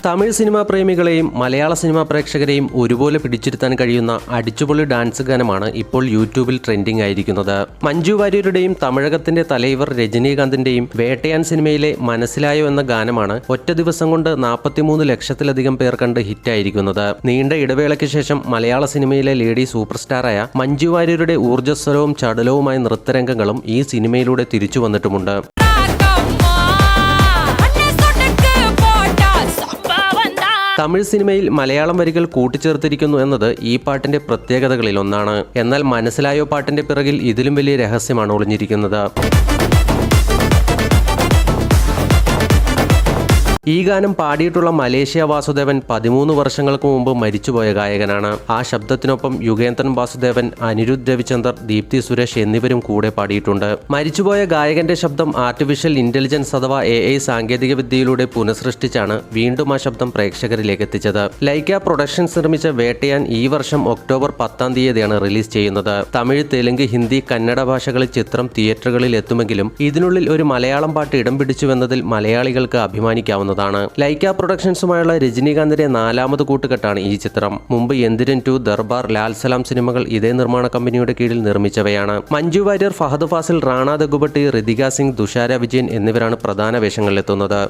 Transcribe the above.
Tamil cinema പ്രേമികളെയും മലയാള cinema പ്രേക്ഷകരെയും ഒരുപോലെ പിടിച്ചിരുത്താൻ കഴിയുന്ന അടിച്ചുപൊളി ഡാൻസ് ഗാനമാണ് ഇപ്പോൾ യൂട്യൂബിൽ ട്രെൻഡിംഗ് ആയിരിക്കുന്നത്. മഞ്ജു വാര്യരുടെയും തമിഴകത്തിന്റെ തലൈവർ രജനീകാന്തിന്റെയും വേട്ടയാൻ സിനിമയിലെ മനസ്സിലായോ എന്ന ഗാനമാണ് ഒറ്റ ദിവസം കൊണ്ട് 43 ലക്ഷത്തിലധികം പേർ കണ്ട് ഹിറ്റായിരിക്കുന്നത്. നീണ്ട ഇടവേളയ്ക്ക് ശേഷം മലയാള സിനിമയിലെ ലേഡി സൂപ്പർ സ്റ്റാറായ മഞ്ജു വാര്യരുടെ ഊർജ്ജസ്വലവും ചടുലവുമായ നൃത്തരംഗങ്ങളും ഈ സിനിമയിലൂടെ തിരിച്ചു വന്നിട്ടുമുണ്ട്. തമിഴ് സിനിമയിൽ മലയാളം വരികൾ കൂട്ടിച്ചേർത്തിരിക്കുന്നു എന്നത് ഈ പാട്ടിന്റെ പ്രത്യേകതകളിൽ ഒന്നാണ്. എന്നാൽ മനസ്സിലായോ പാട്ടിന്റെ പിറകിൽ ഇതിലും വലിയ രഹസ്യമാണ് ഒളിഞ്ഞിരിക്കുന്നത്. ഈ ഗാനം പാടിയിട്ടുള്ള മലേഷ്യ വാസുദേവൻ 13 വർഷങ്ങൾക്ക് മുമ്പ് മരിച്ചുപോയ ഗായകനാണ്. ആ ശബ്ദത്തിനൊപ്പം യുഗേന്ദ്രൻ വാസുദേവൻ, അനിരുദ്ധ് രവിചന്ദർ, ദീപ്തി സുരേഷ് എന്നിവരും കൂടെ പാടിയിട്ടുണ്ട്. മരിച്ചുപോയ ഗായകന്റെ ശബ്ദം ആർട്ടിഫിഷ്യൽ ഇന്റലിജൻസ് അഥവാ AI സാങ്കേതിക വിദ്യയിലൂടെ പുനഃസൃഷ്ടിച്ചാണ് വീണ്ടും ആ ശബ്ദം പ്രേക്ഷകരിലേക്ക് എത്തിച്ചത്. ലൈക്ക പ്രൊഡക്ഷൻസ് നിർമ്മിച്ച വേട്ടയാൻ ഈ വർഷം ഒക്ടോബർ 10-ാം തീയതിയാണ് റിലീസ് ചെയ്യുന്നത്. തമിഴ്, തെലുങ്ക്, ഹിന്ദി, കന്നഡ ഭാഷകളിൽ ചിത്രം തിയേറ്ററുകളിൽ എത്തുമെങ്കിലും ഇതിനുള്ളിൽ ഒരു മലയാളം പാട്ട് ഇടം പിടിച്ചുവെന്നതിൽ മലയാളികൾക്ക് അഭിമാനിക്കാവുന്നതാണ്. ലൈക്ക പ്രൊഡക്ഷൻസുമായുള്ള രജനീകാന്തിന്റെ 4ാമത് കൂട്ടുകെട്ടാണ് ഈ ചിത്രം. മുമ്പ് എന്തിരൻ 2, ദർബാർ, ലാൽ സലാം സിനിമകൾ ഇതേ നിർമ്മാണ കമ്പനിയുടെ കീഴിൽ നിർമ്മിച്ചവയാണ്. മഞ്ജു വാര്യർ, ഫഹദ് ഫാസിൽ, റാണ ദഗുബട്ടി, ഋതിക സിംഗ്, തുഷാര വിജയൻ എന്നിവരാണ് പ്രധാന വേഷങ്ങളിലെത്തുന്നത്.